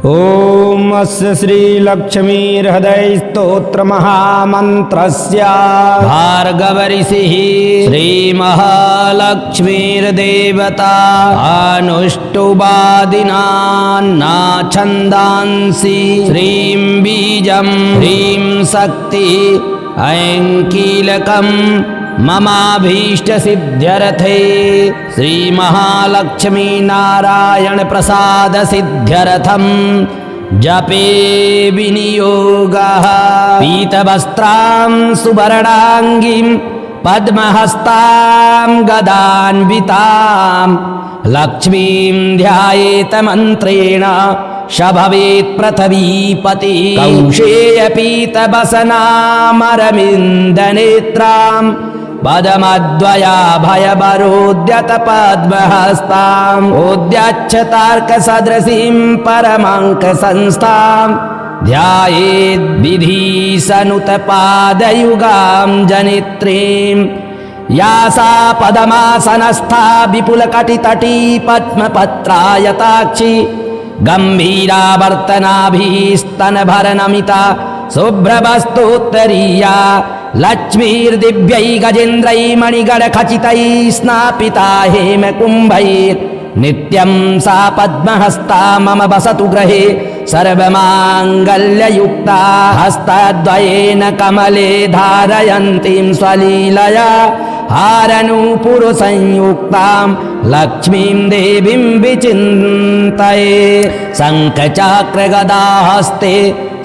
ओम अस्य श्रीलक्ष्मीर्हृदयस्तोत्रमहामन्त्रस्य भार्गवऋषिः श्रीमहालक्ष्मीर्देवता अनुष्टुवादिनान्नाछन्दांसि श्रीं बीजं ह्रीं शक्ति ऐं कीलकम् ममाभीष्टसिद्ध्यर्थे श्रीमहालक्ष्मी नारायण प्रसाद सिद्ध्यर्थं जपे विनियोगः। पीतवस्त्रां सुवर्णाङ्गीं पद्महस्तां गदान्वितां लक्ष्मीं ध्यायेत मन्त्रेण स भवेत् पृथिवीपति। कौशेयपीतवसनामरविन्दनेत्रां पदमद्वयाभयवरोद्यत पद्महस्ताम् उद्यच्छतार्कसदृशीं परमाङ्कसंस्थां ध्यायेद्विधीसनुतपादयुगां जनित्रीं या सा पदमासनस्था विपुलकटितटी पद्मपत्रायताक्षी गम्भीरावर्तनाभीस्तनभरनमिता शुभ्रवस्तोत्तरीया लक्ष्मीर्दिव्यै गजेन्द्रै मणिगणखचितैः स्नापिता हेमकुम्भैः नित्यं सा पद्महस्ता मम वसतु गृहे सर्वमाङ्गल्ययुक्ता। हस्तद्वयेन कमले धारयन्तीं स्वलीलया हारनूपुरसंयुक्तां लक्ष्मीं देवीं विचिन्तये। शङ्खचक्रगदाहस्ते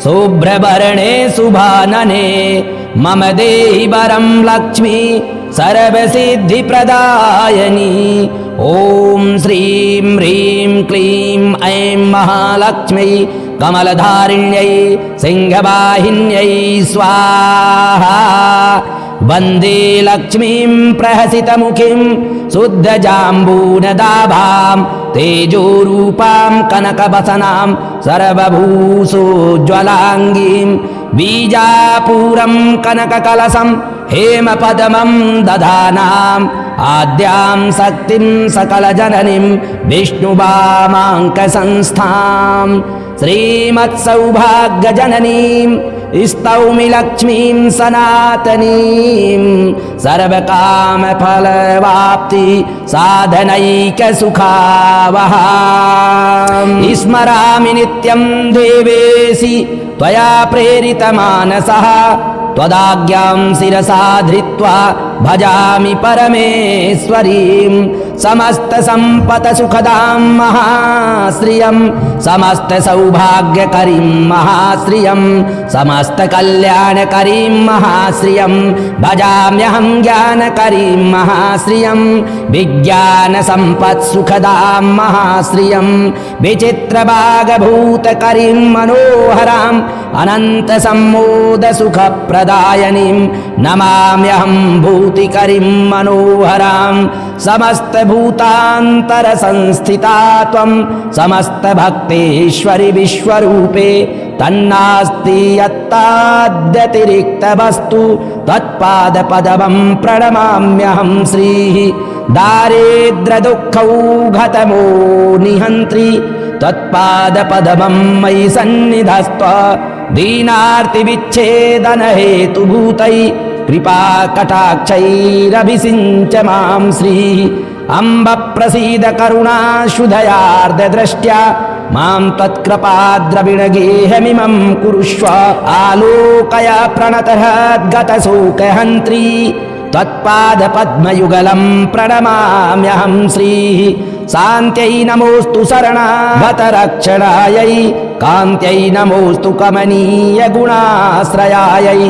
शुभ्रवर्णे शुभानने मम देहि वरं लक्ष्मी सर्वसिद्धिप्रदायिनी। ॐ श्रीं ह्रीं क्लीं ऐं महालक्ष्मी कमलधारिण्यै सिंहवाहिन्यै स्वाहा। वन्दे लक्ष्मीं प्रहसितमुखीं शुद्धजाम्बूनदाभां तेजोरूपां कनकवसनां सर्वभूषोज्ज्वलाङ्गीं बीजापूरं कनककलशं हेमपद्मं दधानाम् आद्यां शक्तिं सकलजननीं विष्णुवामाङ्कसंस्थां श्रीमत्सौभाग्यजननीं स्तौमि लक्ष्मीं सनातनीं सर्वकामफलवाप्ति साधनैकसुखावहां। स्मरामि नित्यं देवेशि त्वया प्रेरितमानसः त्वदाज्ञां शिरसा धृत्वा भजामि परमेश्वरीं। समस्तसम्पत्सुखदां महाश्रियं समस्तसौभाग्यकरीं महाश्रियं समस्तकल्याणकरीं महाश्रियं भजाम्यहं ज्ञानकरीं महाश्रियं विज्ञानसम्पत्सुखदां महाश्रियं विचित्रभागभूतकरीं मनोहरां अनन्तसम्मोदसुखप्रदायिनीं नमाम्यहं भूतिकरीं मनोहरां। समस्तभूतान्तरसंस्थिता त्वं समस्तभक्तेश्वरि विश्वरूपे तन्नास्ति यत्ताद्यतिरिक्तवस्तु त्वत्पादपद्मं प्रणमाम्यहं श्रीः। दारिद्र्यदुःखौघतमो निहन्त्री त्वत्पादपद्मं मयि सन्निधस्त्व। दीनार्तिविच्छेदनहेतुभूतैः कृपाकटाक्षैरभिषिञ्च मां श्रीः। अम्ब प्रसीद करुणाशुधयार्द्रदृष्ट्या मां त्वत्कृपाद्रविणगेहमिमं कुरुष्व। आलोकय प्रणतहद्गतशोकहन्त्री त्वत्पादपद्मयुगलं प्रणमाम्यहं श्रीः। शान्त्यै नमोऽस्तु शरणागतरक्षणायै कान्त्यै नमोऽस्तु कमनीयगुणाश्रयायै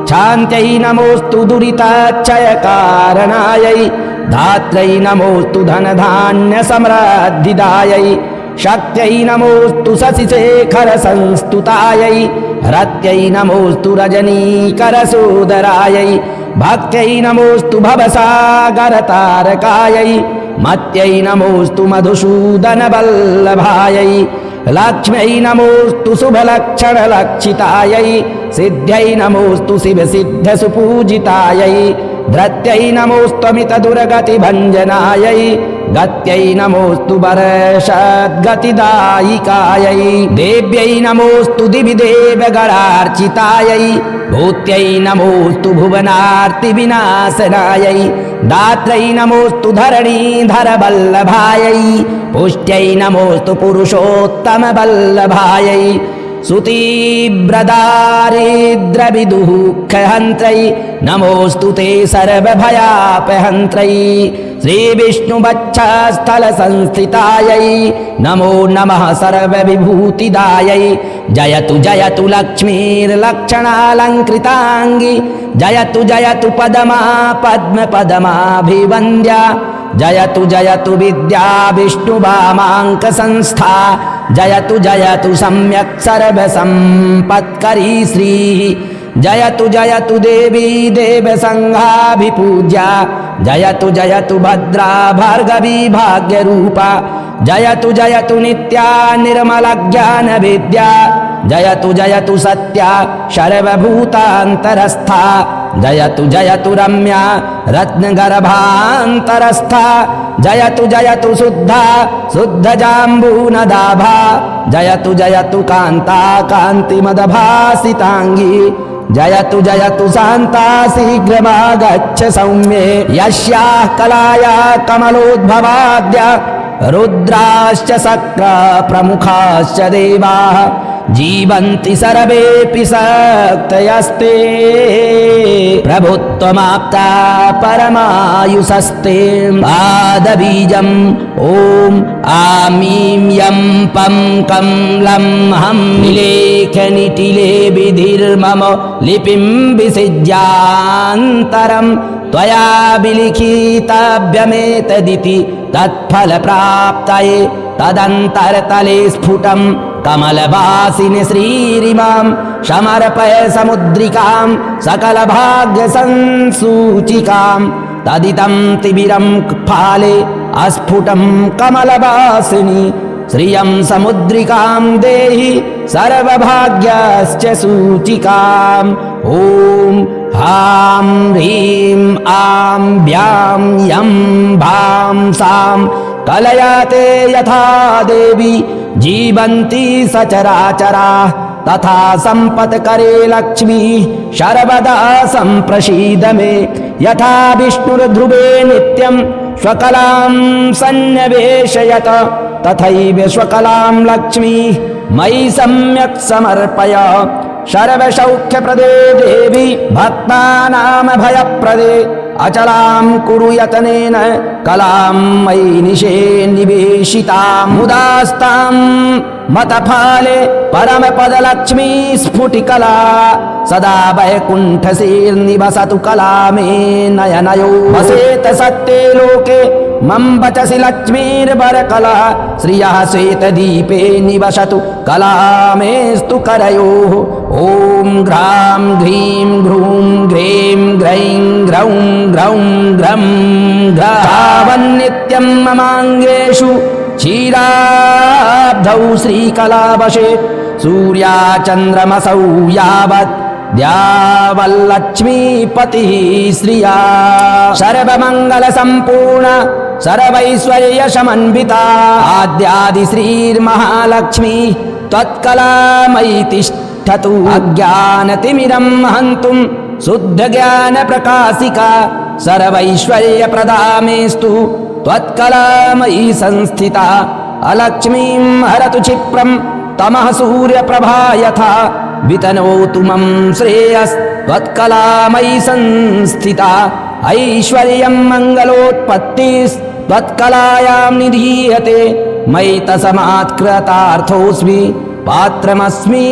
शान्त्यै नमोऽस्तु दुरिताक्षयकारणायै धात्र्यै नमोऽस्तु धनधान्यसमृद्धिदायै शक्त्यै नमोऽस्तु शशिशेखरसंस्तुतायै रत्यै नमोऽस्तु रजनीकरसोदरायै भक्त्यै नमोऽस्तु भवसागरतारकायै मत्यै नमोऽस्तु मधुसूदनवल्लभायै लक्ष्म्यै नमोऽस्तु शुभलक्षणलक्षितायै सिद्ध्यै नमोऽस्तु शिवसिद्धसुपूजितायै धृत्यै नमोऽस्त्वमित दुर्गतिभञ्जनायै गत्यै नमोऽस्तु वर्षद्गतिदायिकायै देव्यै नमोऽस्तु दिवि देवगणार्चितायै भूत्यै नमोऽस्तु भुवनार्तिविनाशनायै दात्रै नमोऽस्तु धरणीधरवल्लभायै पुष्ट्यै नमोऽस्तु पुरुषोत्तमवल्लभायै सुतीव्रदारिद्रविदुःखहन्त्रै नमोऽस्तु ते सर्वभयापहन्त्रै श्रीविष्णुवक्षस्थलसंस्थितायै नमो नमः सर्वविभूतिदायै जयतु जयतु लक्ष्मीर्लक्षणालङ्कृताङ्गी जयतु जयतु पदमा पद्मपदमाभिवन्द्या जयतु जयतु विद्या विष्णुवामाङ्कसंस्था जयतु जयतु सम्यक् सर्वसम्पत्करी श्रीः जयतु जयतु देवी देवसङ्घाभिपूज्या जयतु जयतु भद्रा भार्गवी भाग्यरूपा जयतु जयतु नित्या निर्मलज्ञानविद्या जयतु जयतु सत्या सर्वभूतान्तरस्था जयतु जयतु रम्या रत्नगर्भान्तरस्था जयतु जयतु शुद्धा शुद्धजाम्बूनदाभा जयतु जयतु कान्ता कान्तिमदभासिताङ्गी जयतु जयतु शान्ता शीघ्रमागच्छ सौम्ये यस्याः कलायाः कमलोद्भवाद्य रुद्राश्च शक्र प्रमुखाश्च देवाः जीवन्ति सर्वेऽपि शक्तयस्ते प्रभुत्वमाप्ता परमायुषस्ते पादबीजम् ॐ आमीं यं पं कं लं हं निलेखनिटिले विधिर्मम लिपिं विसिज्यान्तरं त्वया विलिखितव्यमेतदिति तत्फलप्राप्तये तदन्तर्तले स्फुटं कमलवासिनि श्रीरिमां समर्पय समुद्रिकां सकलभाग्यसंसूचिकां तदितं तिमिरं फाले अस्फुटं कमलवासिनि श्रियं समुद्रिकां देहि सर्वभाग्यश्च सूचिकाम् ॐ हां ह्रीं आं व्यां यं भां सां कलयाते यथा देवी जीवन्ति सचराचराः तथा सम्पत्करे लक्ष्मी सर्वदा सम्प्रसीद मे यथा विष्णुर्ध्रुवे नित्यं स्वकलां सन्निवेशयत तथैव स्वकलां लक्ष्मी मयि सम्यक् समर्पय सर्वसौख्यप्रदे देवी भक्तानां भयप्रदे अचलां कुरु यतनेन कलां मयि निशे निवेशितां मुदास्तां मतफाले परमपदलक्ष्मी स्फुटिकला सदा वैकुण्ठशीर्निवसतु कला मे नयनयो वसेत सत्ये लोके मम वचसि लक्ष्मीर्वरकला श्रियः श्वेतदीपे निवसतु कला मेस्तु करयोः ॐ घ्रां घ्रीं घ्रूं घ्रें ग्रैं ग्रौं ग्रौं ग्रं ग्रावन्नित्यं ममाङ्गेषु क्षीराब्धौ श्रीकलावशे सूर्याचन्द्रमसौ यावत् द्यावल्लक्ष्मीपतिः श्रिया सर्वमङ्गलसम्पूर्ण सर्वैश्वर्यसमन्विता आद्यादिश्रीर्महालक्ष्मी त्वत्कलामयि तिष्ठतु अज्ञानतिमिरं हन्तुं शुद्धज्ञानप्रकाशिका सर्वैश्वर्यप्रदा मेस्तु त्वत्कलामयि संस्थिता अलक्ष्मीं हरतु क्षिप्रं तमः सूर्यप्रभा यथा वितनोतु मम श्रेयस्त्वत्कलामयि संस्थिता ऐश्वर्यं मङ्गलोत्पत्तिस्त्वत्कलायां निधीयते मयि तस्मात्कृतार्थोऽस्मि पात्रमस्मि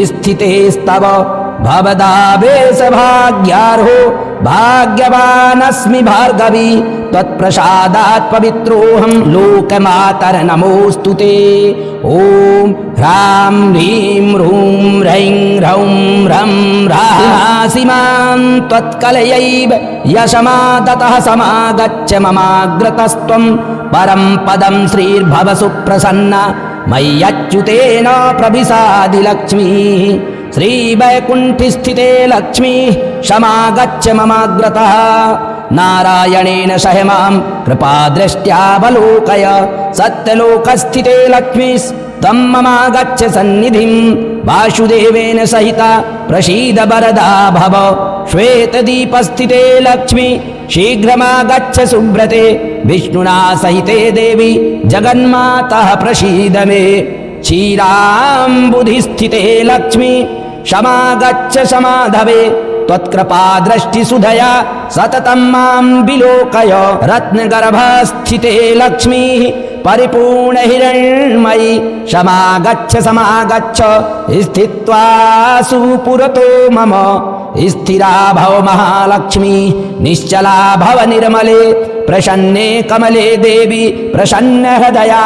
स्थितेस्तव भवदावेशभाग्यार्हो भाग्यवानस्मि भार्गवी त्वत्प्रसादात् पवित्रोऽहं लोकमातर नमोऽस्तु ते ॐ ह्रां ह्रीं ह्रूं ह्रैं ह्रौं ह्रं ह्रासि मां त्वत्कलयैव यशमादतः समागच्छ ममाग्रतस्त्वं परं पदं श्रीर्भव सुप्रसन्ना मय्यच्युतेन प्रविशादि लक्ष्मी श्रीवैकुण्ठस्थिते लक्ष्मी क्षमागच्छ ममाग्रतः नारायणेन सह मां कृपादृष्ट्यावलोकय सत्यलोकस्थिते लक्ष्मीस्त्वं ममागच्छ सन्निधिं वासुदेवेन सहिता प्रसीद वरदा भव श्वेतदीपस्थिते लक्ष्मी शीघ्रमागच्छ सुब्रते विष्णुना सहिते देवी जगन्मातः प्रसीद मे क्षीराम्बुधिस्थिते लक्ष्मी क्षमागच्छ समाधवे त्वत्कृपादृष्टिसुधया सततं मां विलोकय रत्नगर्भस्थिते लक्ष्मीः परिपूर्णहिरण्मयी क्षमागच्छ समागच्छ स्थित्वा सुपुरतो मम स्थिरा भव महालक्ष्मी निश्चला भव निर्मले प्रसन्ने कमले देवी प्रसन्न हृदया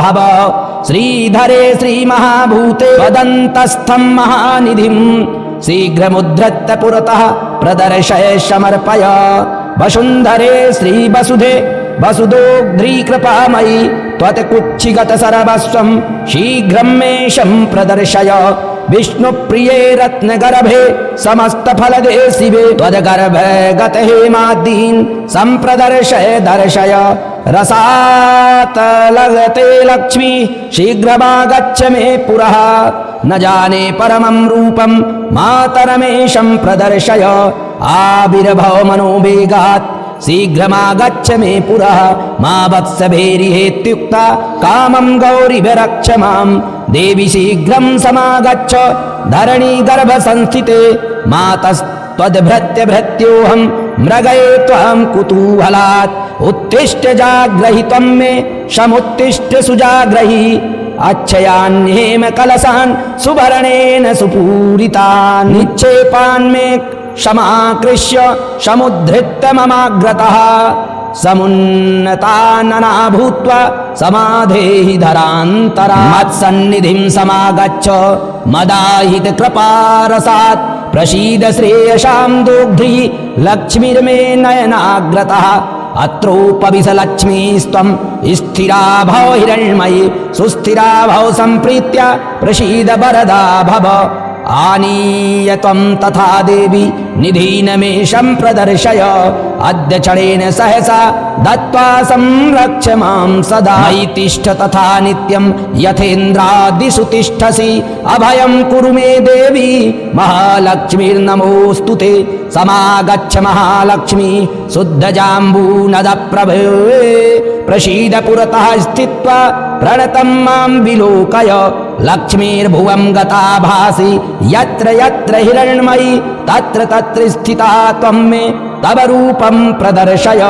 भव श्रीधरे श्रीमहाभूते वदन्तस्थं महानिधिं शीघ्रमुद्धृत्य पुरतः प्रदर्शय समर्पय वसुन्धरे श्रीवसुधे वसुदोग्ध्रीकृपामयि त्वत्कुक्षिगत सर्वस्वं शीघ्रं मे प्रदर्शय विष्णुप्रिये रत्नगर्भे समस्तफलदे शिवे त्वद्गर्भे गत हेमादीन् सम्प्रदर्शय दर्शय रसातलगते लक्ष्मी शीघ्रमागच्छ मे पुरः न जाने परमं रूपं मातरमेशं प्रदर्शय आविर्भव मनोवेगात् शीघ्रमागच्छ मे पुरः मा वत्सभेरिहेत्युक्ता कामं गौरिभिरक्ष मां देवी शीघ्रं समागच्छ धरणी गर्भसंस्थिते मातस्त्वद्भृत्यभृत्योऽहं मृगये त्वां कुतूहलात् उत्तिष्ठ जाग्रहित्वं मे समुत्तिष्ठ सुजाग्रही अच्छयान्येम कलशान् सुवर्णेन सुपूरितान् निक्षेपान् मे क्षमाकृष्य समुद्धृत्य ममाग्रतः समुन्नतानना भूत्वा समाधेहि धरान्तरा मत्सन्निधिं समागच्छ मदाहित कृपारसात् प्रसीद श्रेयसां दोग्ध्री लक्ष्मीर्मे नयनाग्रतः अत्रोपविश लक्ष्मीस्त्वं स्थिरा भव हिरण्मयी सुस्थिरा भव सम्प्रीत्य प्रसीद वरदा भव आनीय त्वं तथा देवी निधीनमेशं प्रदर्शय अद्य क्षणेन सहसा दत्त्वा संरक्ष मां सदा मयि तिष्ठ तथा नित्यं यथेन्द्रादिषु तिष्ठसि अभयं कुरु मे देवी महालक्ष्मीर्नमोऽस्तु ते समागच्छ महालक्ष्मी शुद्धजाम्बूनदप्रभे प्रसीद पुरतः स्थित्वा प्रणतं मां विलोकय लक्ष्मीर्भुवं गता भासि यत्र यत्र हिरण्मयी तत्र तत्र स्थिता त्वं मे तव रूपं प्रदर्शय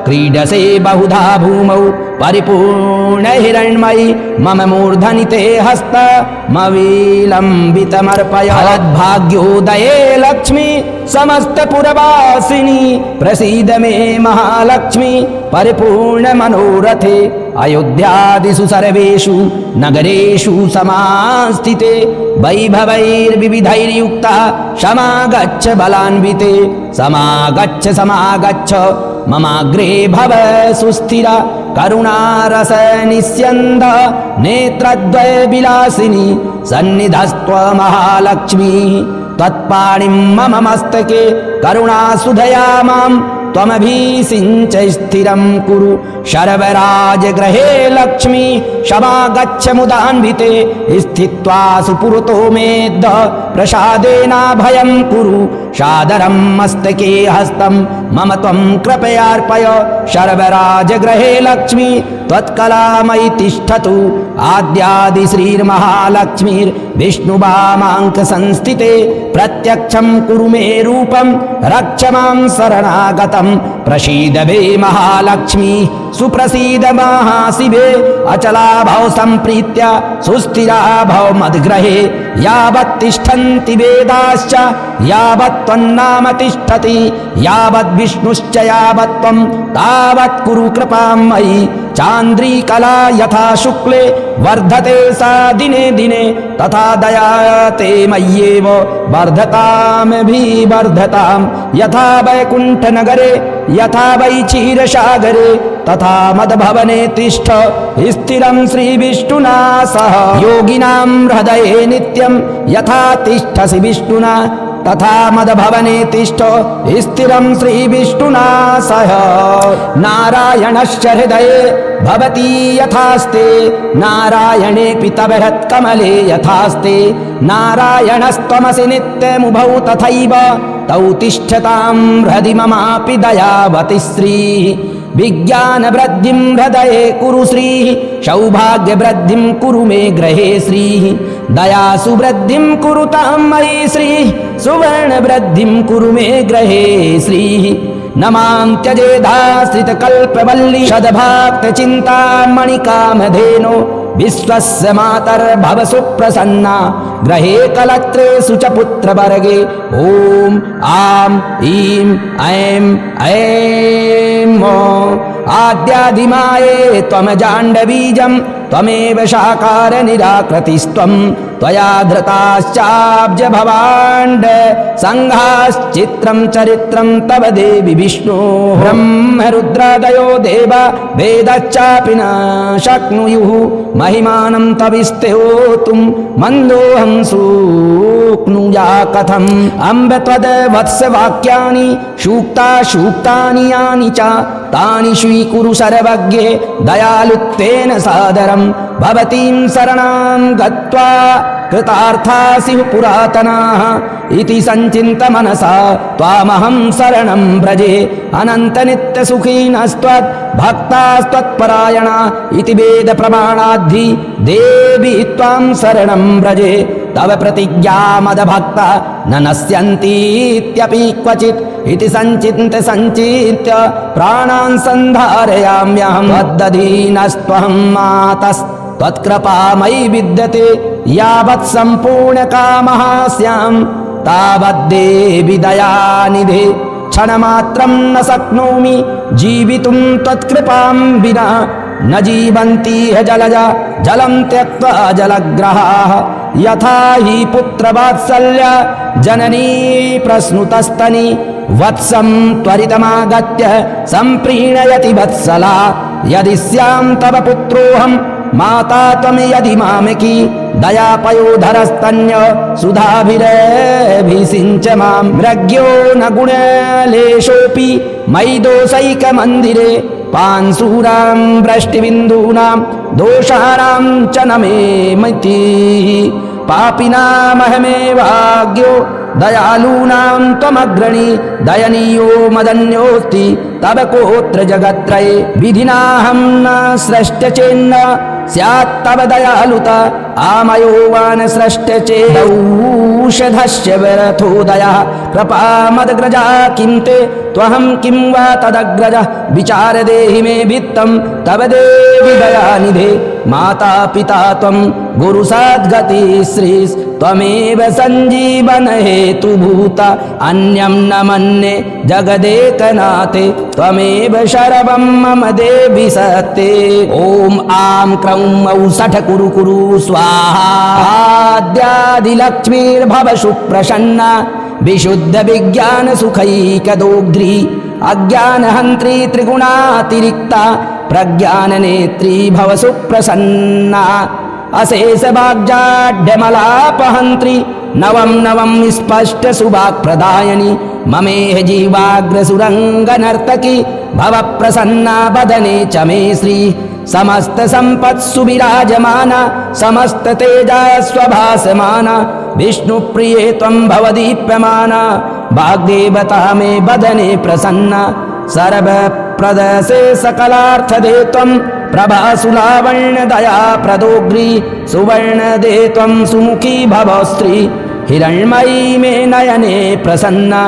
क्रीडसे बहुधा भूमौ परिपूर्ण हिरण्मयी मम मूर्धनि ते हस्तमविलम्बितमर्पय भाग्योदये लक्ष्मी समस्तपुरवासिनी प्रसीद मे महालक्ष्मी परिपूर्ण मनोरथे अयोध्यादिषु सर्वेषु नगरेषु समास्थिते वैभवैर्विविधैर्युक्ता समागच्छ बलान्विते समागच्छ समागच्छ ममाग्रे भव सुस्थिरा करुणारस निस्यन्द नेत्रद्वय विलासिनी सन्निधस्त्व महालक्ष्मी त्वत्पाणिं मम मस्तके करुणासुधया मां त्वमभिषिञ्च स्थिरं कुरु शर्वराजगृहे लक्ष्मी समागच्छ मुदान्विते स्थित्वा सुपुरतो मेद्ध प्रसादेनाभयं कुरु सादरं मस्तके हस्तं मम त्वं कृपयार्पय शर्वराजगृहे लक्ष्मी त्वत्कलामयि तिष्ठतु आद्यादि श्रीर्महालक्ष्मीर्विष्णुवामाङ्क संस्थिते प्रत्यक्षं कुरु मे रूपं रक्ष मां शरणागतं प्रसीद मे महालक्ष्मी सुप्रसीद महाशिवे अचला भव सम्प्रीत्य सुस्थिरा भव मद्ग्रहे यावत् तिष्ठन्ति वेदाश्च यावत् त्वन्नाम तिष्ठति यावद् विष्णुश्च यावत् त्वं तावत् कुरु कृपां मयि चा चान्द्रीकला यथा शुक्ले वर्धते सा दिने दिने तथा दया ते मय्येव वर्धतामभिवर्धताम् यथा वैकुण्ठनगरे यथा वै क्षीरसागरे तथा मद्भवने तिष्ठ स्थिरं श्रीविष्णुना सह योगिनां हृदये नित्यं यथा तिष्ठसि विष्णुना तथा मद्भवने तिष्ठ स्थिरं श्रीविष्णुना सह नारायणस्य हृदये भवति यथास्ते नारायणेऽपि तव हृत्कमले यथास्ते नारायणस्त्वमसि नित्यमुभौ तथैव तौ तिष्ठतां हृदि ममापि दयावति श्रीः विज्ञानवृद्धिं हृदये कुरु श्रीः सौभाग्यवृद्धिं कुरु मे गृहे श्रीः दयासु वृद्धिं कुरुतां मयि श्रीः सुवर्णवृद्धिं कुरु मे गृहे श्रीः न मां त्यजेदाश्रितकल्पवल्ली सद्भक्तचिन्तामणिकामधेनो विश्वस्य मातर्भव सुप्रसन्ना गृहे कलत्रेषु च पुत्रवर्गे ॐ आं ईं ऐं ऐं आद्यादिमाये त्वमजाण्डबीजं त्वमेव साकार निराकृतिस्त्वं त्वया धृताश्चाब्ज भवाण्ड संघाश्चित्रं चरित्रं तव देवि विष्णु ब्रह्म रुद्रादयो देवा वेदश्चापि न शक्नुयुः महिमानं तविस्तोतुं मन्दोऽहं सूक्नुया कथम् अम्ब त्वद्वत्सवाक्यानि सूक्तानि यानि च तानि स्वीकुरु सर्वज्ञे दयालुत्वेन सादरं भवतीं शरणां गत्वा कृतार्थासि पुरातनाः इति संचिन्त मनसा त्वामहं शरणं व्रजे अनन्तनित्यसुखिनस्त्वत् भक्तास्त्वत्परायणा इति वेद प्रमाणाद्धि देवी त्वां शरणं व्रजे तव प्रतिज्ञामदभक्ता न नश्यन्तीत्यपि क्वचित् इति संचित्य प्राणान् सन्धारयाम्यहं त्वदधीनस्त्वहं मातस्त्वत्कृपा मयि विद्यते यावत् सम्पूर्णकामः स्यां तावद्देवि दयानिधे क्षणमात्रं न शक्नोमि जीवितुं त्वत्कृपां विना न जीवन्ति जलजा जलं त्यक्त्वा जलग्रहाः यथा हि पुत्रवात्सल्य जननी प्रस्नुतस्तनि वत्सं त्वरितमागत्य सम्प्रीणयति वत्सला यदि स्यां तव पुत्रोऽहं माता त्वं यदि मामकी दयापयोधरस्तन्य सुधाभिरभिषिञ्च मां मृग्यो न गुणलेशोऽपि मयि दोषैकमन्दिरे पांशूरां वृष्टिबिन्दूनां दोषाणां च न मे मतिः पापिनामहमेवाज्ञो दयालूनां त्वमग्रणी दयनीयो मदन्योऽस्ति तव कोऽत्र जगत्त्रये विधिनाहं न सृष्ट चेन्न स्यात् तव दयालुता आमयो वा न सृष्ट चेदौषधस्य वरथो दयः कृपा मदग्रजा किं ते त्वहं किं वा तदग्रजः विचार देहि मे वित्तं तव देवि दयानिधे माता पिता त्वं गुरुसद्गति श्रीस्त्वमेव सञ्जीवन हेतुभूता अन्यं न मन्ये जगदेकनाथे त्वमेव शरवं मम देवि सत्ते ॐ आं क्रौं औषठ कुरु कुरु स्वाहा आद्यादिलक्ष्मीर्भव सुप्रसन्ना विशुद्ध विज्ञान सुखैकदोग्ध्री अज्ञानहन्त्री त्रिगुणातिरिक्ता प्रज्ञाननेत्री भव सुप्रसन्ना अशेष वाग्जाड्यमलापहन्त्री नवं नवं स्पष्ट सुवाक्प्रदायिनी ममेह जीवाग्रसुरङ्गनर्तकी भव प्रसन्ना वदने च मे श्री समस्त संपत्सु विराजमाना समस्त तेजस्वभासमाना विष्णुप्रिये त्वं भव दीप्यमाना वाग्देवता मे वदने प्रसन्ना सर्वप्रदसे सकलार्थदे त्वं प्रभासुलावण्यदया प्रदोग्री सुवर्णदे त्वं सुमुखी भव स्त्री हिरण्मयी मे नयने प्रसन्ना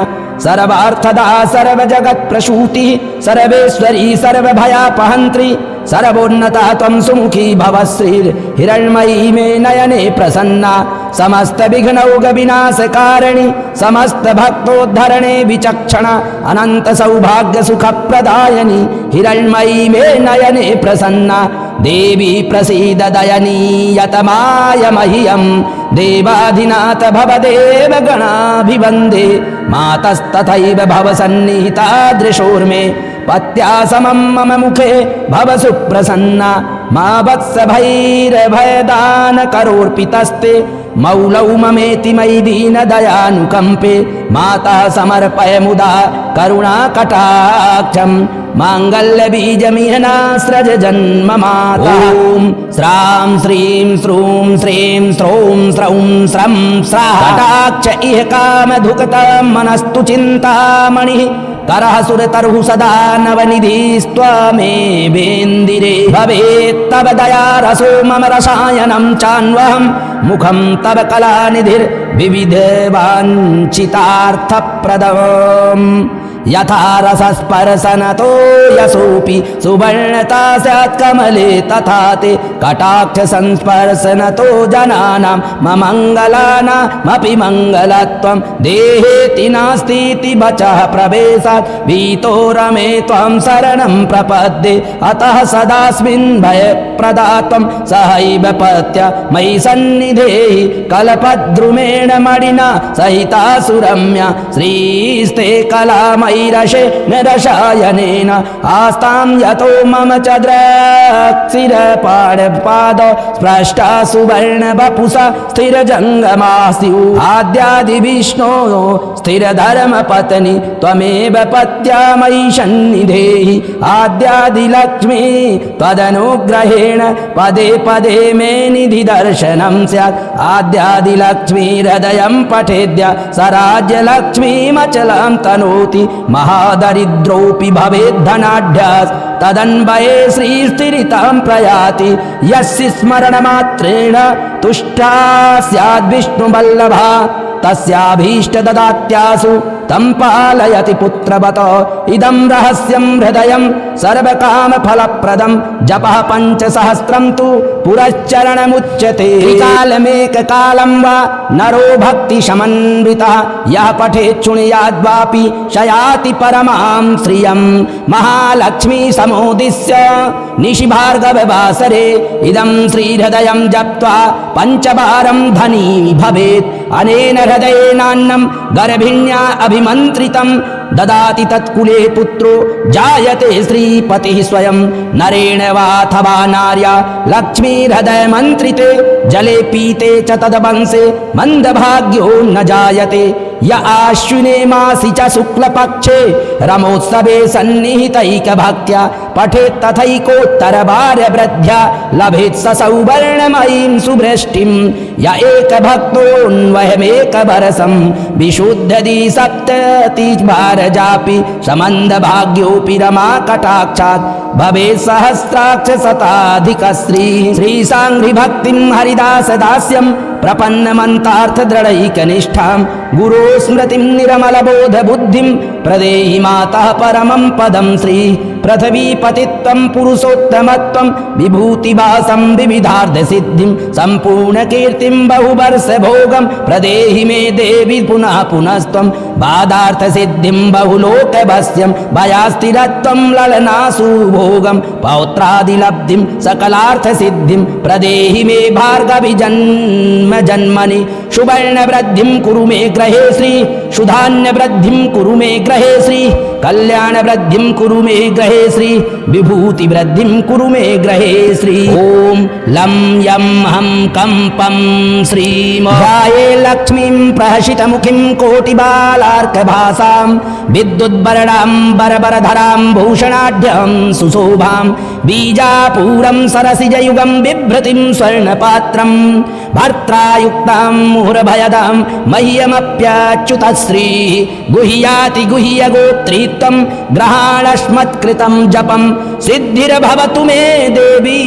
सर्वार्थदा सर्वजगत्प्रसूति सर्वेश्वरी सर्वभयापहन्त्री सर्वोन्नता त्वं सुमुखी भव श्री हिरण्मयी मे नयने प्रसन्ना समस्त विघ्नौघ विनाशकारिणि समस्त भक्तोद्धरणे विचक्षण अनंत सौभाग्य सुख प्रदायनि हिरण्मयी मे नयने प्रसन्ना देवी प्रसीद दयनीयतमाय मह्यं देवाधिनाथ भवदेव गणाभिवन्दे मातस्तथैव भवसन्निहितादृशोर्मे पत्या समं मम मुखे भव सुप्रसन्ना मा वत्स भैरभयदान करोर्पितस्ते मौलौ ममेति मयि दीनदयानुकम्पे माता समर्पय मुदा करुणाकटाक्षम् माङ्गल्यबीजमिहनास्रज जन्म माता ॐ श्रां श्रीं श्रूं श्रीं श्रौं स्रौं स्रं स्राः कटाक्ष इह कामधुकतं मनस्तु चिन्तामणिः करः सुरतरुः सदा नवनिधिस्त्वमेवेन्दिरे भवेत्तव दयारसो मम रसायनं चान्वहं मुखं तव कलानिधिर्विविधवाञ्छितार्थप्रदम् यथा रसस्पर्शनतो यशोऽपि सुवर्णता स्यात् कमले तथा ते कटाक्ष संस्पर्शनतो जनानां मङ्गलानामपि मङ्गलत्वं देहेति नास्तीति वचः प्रवेशात् भीतो रमे त्वं शरणं प्रपद्ये अतः सदास्मिन् भयप्रदात्वं सहैव पत्या मयि सन्निधेहि कल्पद्रुमेण मणिना सहिता सुरम्या श्रीस्ते कलामयि रशे निरशायनेन आस्तां यतो मम च द्रक्षिरपाणपादौ स्पृष्टा सुवर्णवपुषा स्थिरजङ्गमास्युः आद्यादिविष्णो स्थिरधर्मपत्नी त्वमेव पत्या मयि सन्निधेहि आद्यादिलक्ष्मी त्वदनुग्रहेण पदे पदे मे निधिदर्शनं स्यात् आद्यादिलक्ष्मी हृदयं पठेद्य स राज्यलक्ष्मीमचलं तनोति महादरिद्रोऽपि भवेद्धनाढ्यास् तदन्वये श्रीस्थिरितां प्रयाति यस्य स्मरणमात्रेण तुष्टा स्याद्विष्णुवल्लभा तस्याभीष्टददात्यासु तं पालयति पुत्रवत इदं रहस्यं हृदयं सर्वकामफलप्रदं जपः 5सहस्रं तु पुरश्चरणमुच्यते कालमेककालं वा नरो भक्तिसमन्वितः यः पठेत् शृणुयाद्वापि शयाति परमां श्रियं महालक्ष्मी समोदिस्य निशिभार्गववासरे इदं श्रीहृदयं जप्त्वा 5 वारं धनी भवेत् अनेन हृदयेनान्नं गर्भिण्या अभिमन्त्रितं ददाति तत्कुले पुत्रो जायते श्रीपतिः स्वयं नरेण वाथवा नार्या लक्ष्मीहृदयमन्त्रिते जले पीते च तद्वंशे मन्दभाग्यो न जायते य आश्विने मासि च शुक्लपक्षे रमोत्सवे सन्निहितैकभक्त्या पठेत् तथैकोत्तरभार्यवृद्ध्या लभेत् स सौवर्णमयीं सुवृष्टिं य एकभक्तोऽन्वयमेकबरसं विशुद्धदी सप्ततिभारजापि समन्दभाग्योऽपि रमाकटाक्षात् भवेत् सहस्राक्ष शताधिकश्री श्रीसाङ्घ्रिभक्तिं हरिदासदास्यं प्रपन्नमन्तार्थदृढैकनिष्ठां गुरो स्मृतिं निरमलबोधबुद्धिं प्रदेहि मातः परमं पदं श्री पृथ्वीपतित्वं पुरुषोत्तमत्वं विभूतिवासं विविधार्धसिद्धिं सम्पूर्णकीर्तिं बहुवर्षभोगं प्रदेहि मे देवि पुनः पुनस्त्वं बाधार्थसिद्धिं बहुलोकवश्यं भयास्थिरत्वं ललनासुभोगं पौत्रादिलब्धिं सकलार्थसिद्धिं प्रदेहि मे भार्गवि जन्मनि सुवर्णवृद्धिं कुरु मे ग्रहे श्री सुधान्यवृद्धिं कुरु मे ग्रहे श्री कल्याणवृद्धिं कुरु मे ग्रहे श्री विभूतिवृद्धिं कुरु मे ग्रहे श्री ॐ लं यं हं कंपं श्रीं ध्याये लक्ष्मीं प्रहसितमुखीं कोटिबालार्कभासां विद्युद्वर्णां बरबरधरां भूषणाढ्यं सुशोभां बीजापूरं सरसिजयुगं बिभ्रतिं स्वर्णपात्रं भर्त्रायुक्तां मुहुर्भयदां मह्यमप्याच्युतश्री गुह्याति गुह्यगोत्रीत्वं ग्रहाणस्मत्कृतं जपं सिद्धिर्भवतु मे देवी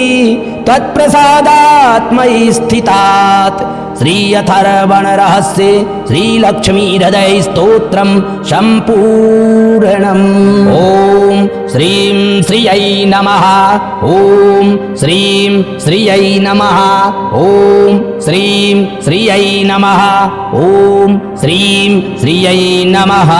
त्वत्प्रसादात् मयि स्थितात् श्रीअथर्वणरहस्ये श्रीलक्ष्मीहृदयस्तोत्रं सम्पूर्णम्। ॐ श्रीं श्रियै नमः। ॐ श्रीं श्रियै नमः। ॐ श्रीं श्रियै नमः। ॐ श्रीं श्रियै नमः।